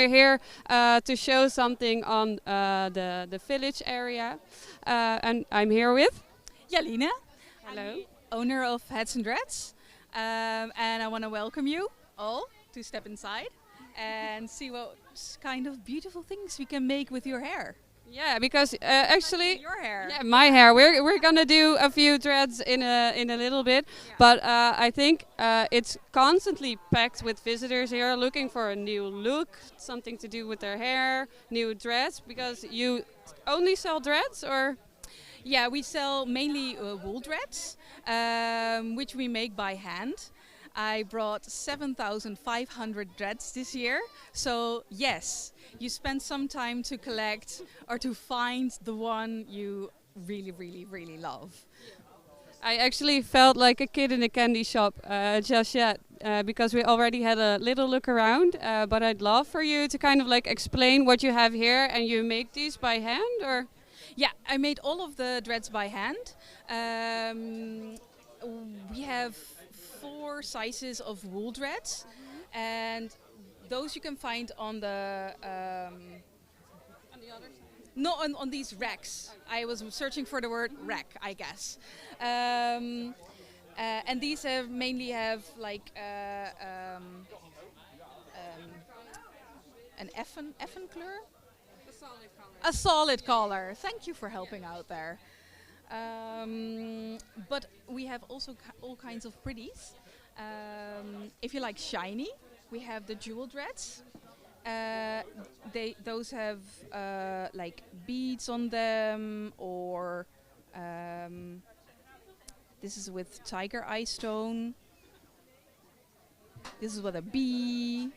we're here to show something on the village area. And I'm here with... Jaline. Hello. I'm the owner of Heads and Dreads. And I want to welcome you all to step inside and see what kind of beautiful things we can make with your hair. Yeah, because actually... Your hair. Yeah, my hair. We're gonna do a few dreads in a little bit, but I think it's constantly packed with visitors here looking for a new look, something to do with their hair, new dreads. Because you only sell dreads, or? Yeah, we sell mainly wool dreads, which we make by hand. I brought 7,500 dreads this year. So yes, you spend some time to collect or to find the one you really, really, really love. I actually felt like a kid in a candy shop just yet because we already had a little look around. But I'd love for you to kind of like explain what you have here, and you make these by hand, or? Yeah, I made all of the dreads by hand. We have 4 sizes of wool dreads, and those you can find on the on the other side? No, on these racks. I was searching for the word rack, I guess. And these mainly have like an effen kleur. A solid color. Thank you for helping out there. But we have also all kinds of pretties. If you like shiny, we have the jewel dreads. Those have like beads on them, or this is with tiger eye stone. This is with a bee,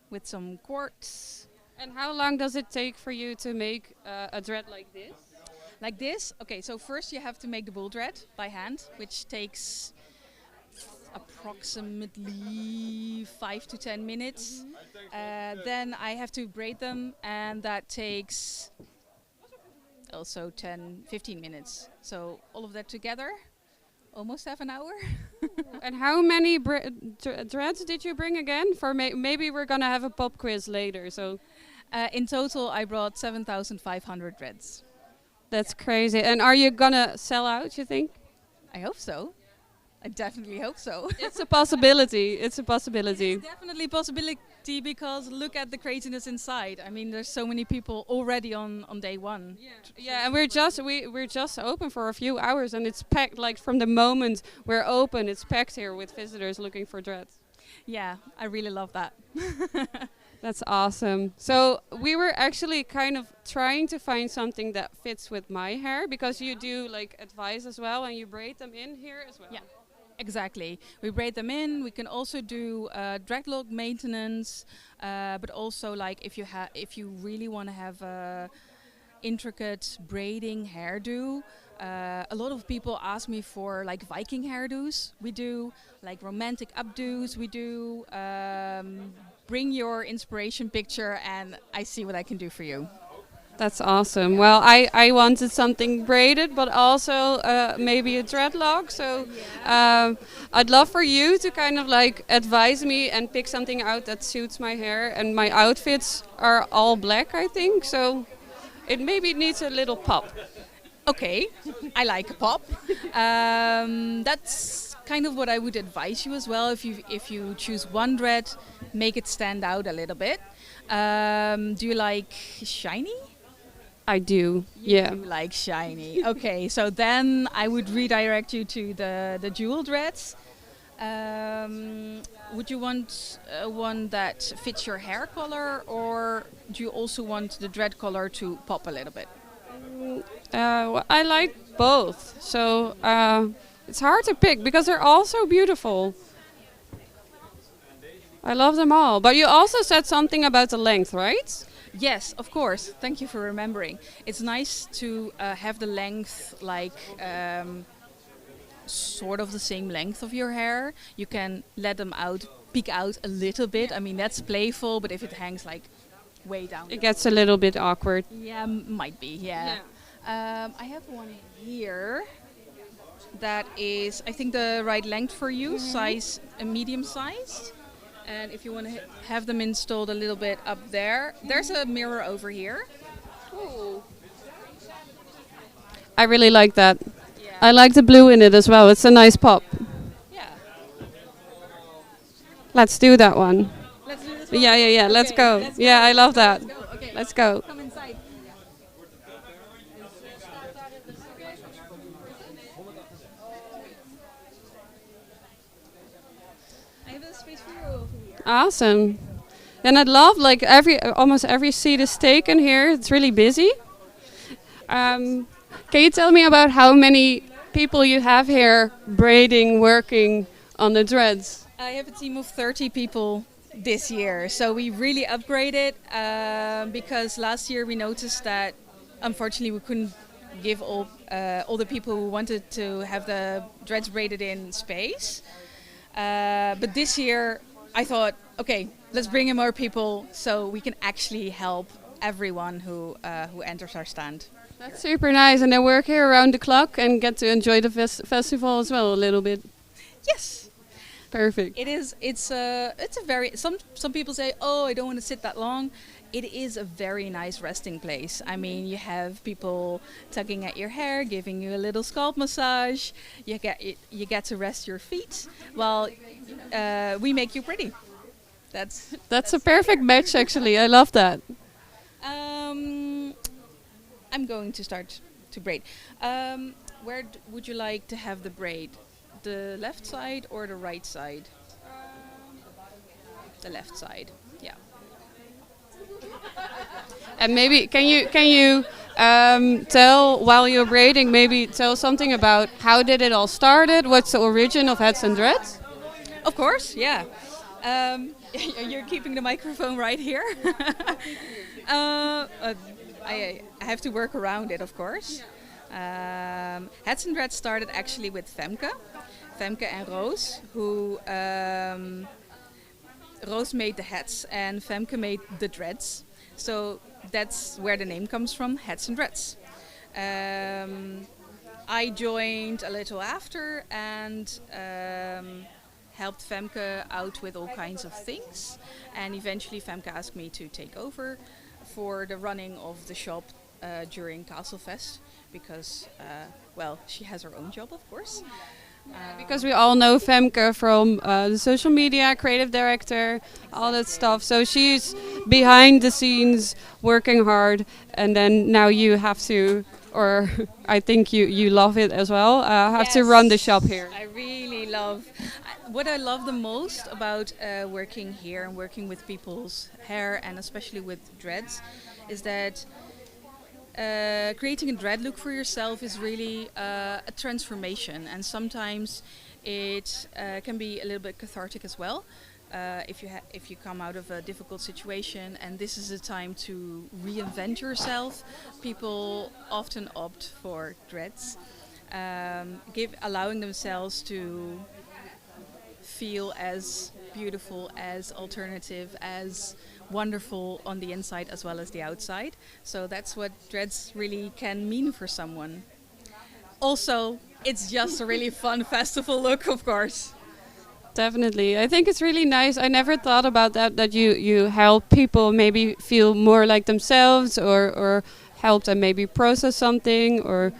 with some quartz. And how long does it take for you to make a dread like this? Like this? Okay, so first you have to make the wool dread by hand, which takes approximately 5 to 10 minutes. Then I have to braid them, and that takes also 10-15 minutes. So all of that together, almost half an hour. And how many dreads did you bring again? For maybe we're gonna have a pop quiz later. So in total, I brought 7,500 dreads. That's crazy. And are you gonna sell out, you think? I hope so. I definitely hope so. It's a possibility. It's a possibility. It's definitely a possibility, because look at the craziness inside. I mean, there's so many people already on day one. Yeah, and we're just open for a few hours, and it's packed. Like from the moment we're open, it's packed here with visitors looking for dreads. Yeah, I really love that. That's awesome. So we were actually kind of trying to find something that fits with my hair, because you do like advice as well, and you braid them in here as well. Yeah, exactly. We braid them in. We can also do dreadlock maintenance, but also like if you really want to have a intricate braiding hairdo. A lot of people ask me for like Viking hairdos. We do like romantic updos. We do bring your inspiration picture, and I see what I can do for you. That's awesome. Well, I wanted something braided, but also maybe a dreadlock. So I'd love for you to kind of like advise me and pick something out that suits my hair. And my outfits are all black, I think. So it maybe needs a little pop. Okay, I like a pop. That's kind of what I would advise you as well. If you choose one dread, make it stand out a little bit. Do you like shiny? I do. Yeah. You like shiny. Okay, so then I would redirect you to the jewel dreads. Would you want one that fits your hair color, or do you also want the dread color to pop a little bit? Well, I like both, so it's hard to pick because they're all so beautiful. I love them all. But you also said something about the length, right? Yes, of course. Thank you for remembering. It's nice to have the length like sort of the same length of your hair. You can let them peek out a little bit. I mean, that's playful, but if it hangs like way down, it gets a little bit awkward. Yeah, might be. Yeah. I have one here that is, I think, the right length for you, size medium sized. And if you want to have them installed a little bit up there, there's a mirror over here. I really like that. Yeah. I like the blue in it as well. It's a nice pop. Yeah. Let's do that one. Let's do this one. Yeah, yeah, yeah. Let's Okay, go. let's Yeah, go, I love let's that. go. Okay. Let's go. Come inside. I have a space for you over here. Awesome. And I'd love like almost every seat is taken here. It's really busy. Can you tell me about how many people you have here braiding, working on the dreads? I have a team of 30 people this year, so we really upgraded because last year we noticed that unfortunately we couldn't give all the people who wanted to have the dreads braided in space. But this year I thought, okay, let's bring in more people so we can actually help everyone who enters our stand. That's super nice, and they work here around the clock and get to enjoy the festival as well a little bit. Yes. Perfect. It is. It's a very. Some people say, "Oh, I don't want to sit that long." It is a very nice resting place. I mean, you have people tugging at your hair, giving you a little scalp massage. You get to rest your feet while we make you pretty. That's a perfect match, actually. I love that. I'm going to start to braid. Where would you like to have the braid? The left side or the right side? The left side. Yeah. And maybe can you tell while you're braiding, maybe tell something about how did it all started? What's the origin of Hats and Dreads? Of course, yeah. You're keeping the microphone right here. I have to work around it, of course. Hats and Dreads started actually with Femke and Roos, who Roos made the hats and Femke made the dreads. So that's where the name comes from, Hats and Dreads. I joined a little after and helped Femke out with all kinds of things. And eventually Femke asked me to take over for the running of the shop during Castlefest because, well, she has her own job, of course. Because we all know Femke from the social media, creative director, all that stuff. So she's behind the scenes working hard, and then now you have to, or I think you love it as well, have to run the shop here. I really love, what I love the most about working here and working with people's hair and especially with dreads is that creating a dread look for yourself is really a transformation, and sometimes it can be a little bit cathartic as well. If you come out of a difficult situation and this is a time to reinvent yourself, people often opt for dreads, allowing themselves to feel as beautiful, as alternative, as wonderful on the inside as well as the outside. So that's what dreads really can mean for someone. Also, it's just a really fun festival look, of course. Definitely. I think it's really nice. I never thought about that you help people maybe feel more like themselves or help them maybe process something or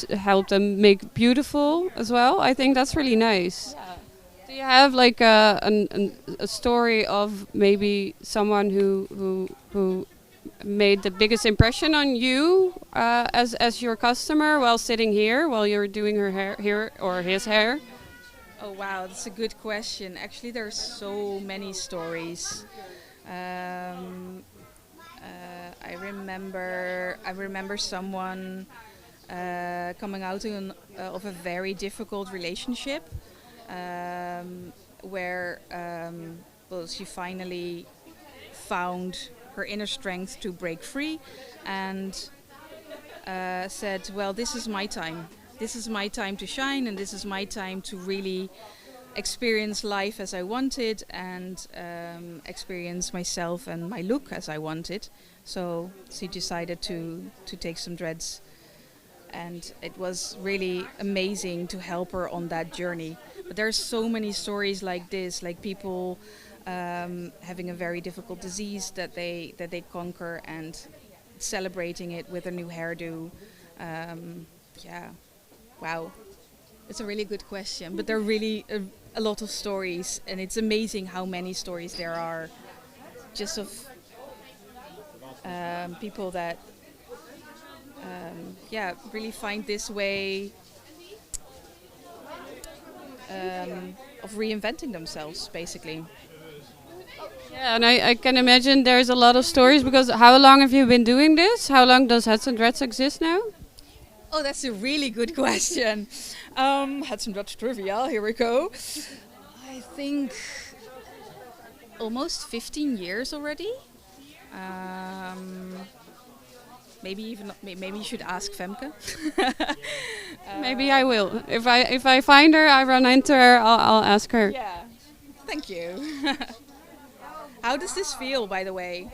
help them make beautiful as well. I think that's really nice. Yeah. Do you have like a story of maybe someone who made the biggest impression on you as your customer while sitting here while you're doing her hair here or his hair? Oh wow, that's a good question. Actually, there's so many stories. I remember someone coming out of a very difficult relationship. Where well, she finally found her inner strength to break free and said, well, this is my time. This is my time to shine, and this is my time to really experience life as I wanted and experience myself and my look as I wanted. So she decided to take some dreads, and it was really amazing to help her on that journey. But there's so many stories like this, like people having a very difficult disease that they conquer and celebrating it with a new hairdo. Yeah, wow, it's a really good question, but there are really a lot of stories, and it's amazing how many stories there are, just of people that really find this way of reinventing themselves, basically. Yeah, and I can imagine there's a lot of stories because how long have you been doing this? How long does Hats and Dreads exist now? Oh, that's a really good question. Had some Dutch trivia. Here we go. I think almost 15 years already. Maybe even maybe you should ask Femke. Maybe I will. If I find her, I run into her. I'll ask her. Yeah. Thank you. How does this feel, by the way?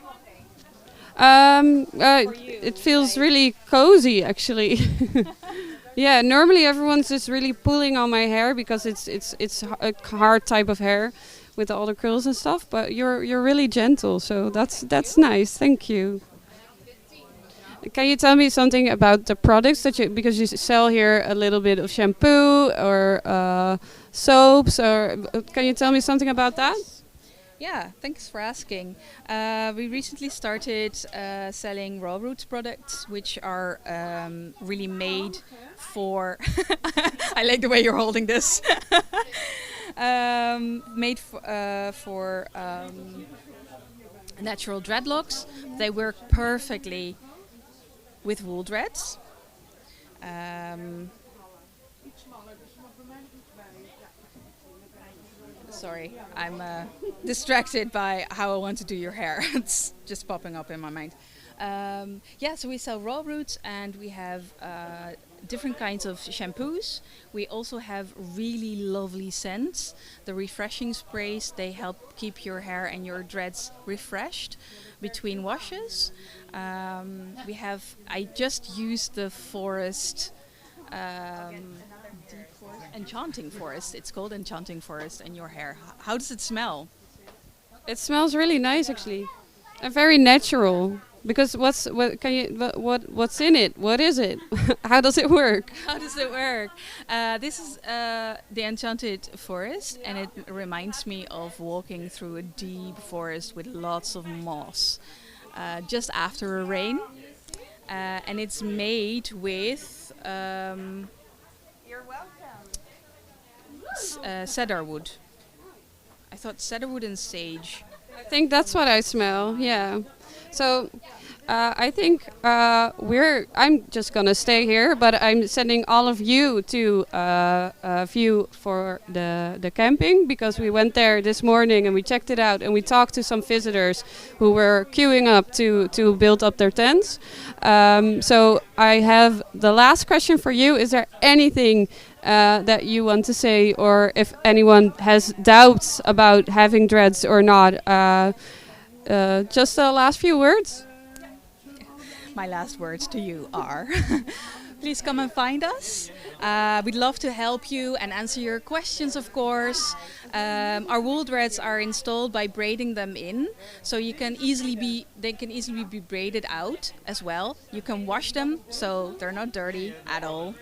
It feels really cozy, actually. Yeah, normally everyone's just really pulling on my hair because it's a hard type of hair with all the curls and stuff. But you're really gentle, so that's nice. Thank you. Can you tell me something about the products that you, because you sell here a little bit of shampoo or soaps, or can you tell me something about that? Yeah, thanks for asking. We recently started selling raw roots products, which are really made for. I like the way you're holding this. Made for natural dreadlocks. They work perfectly with wool dreads. Sorry, I'm distracted by how I want to do your hair. It's just popping up in my mind. So we sell raw roots and we have different kinds of shampoos. We also have really lovely scents. The refreshing sprays, they help keep your hair and your dreads refreshed between washes. I just used the forest. Enchanting Forest. It's called Enchanting Forest in your hair. How does it smell? It smells really nice, actually, and very natural. Because what's in it? What is it? How does it work? How does it work? This is the Enchanted Forest, and it reminds me of walking through a deep forest with lots of moss, just after a rain, and it's made with. You're welcome. Cedar wood. I thought cedar wood and sage. I think that's what I smell. Yeah. So I think I'm just gonna stay here, but I'm sending all of you to view for the camping, because we went there this morning and we checked it out and we talked to some visitors who were queuing up to build up their tents. So I have the last question for you. Is there anything that you want to say, or if anyone has doubts about having dreads or not? Just the last few words. My last words to you are please come and find us. We'd love to help you and answer your questions, of course. Our wool dreads are installed by braiding them in, so they can easily be braided out as well. You can wash them, so they're not dirty at all.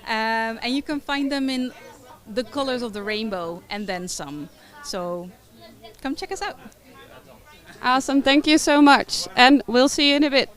And you can find them in the colors of the rainbow and then some. So come check us out. Awesome, thank you so much, and we'll see you in a bit.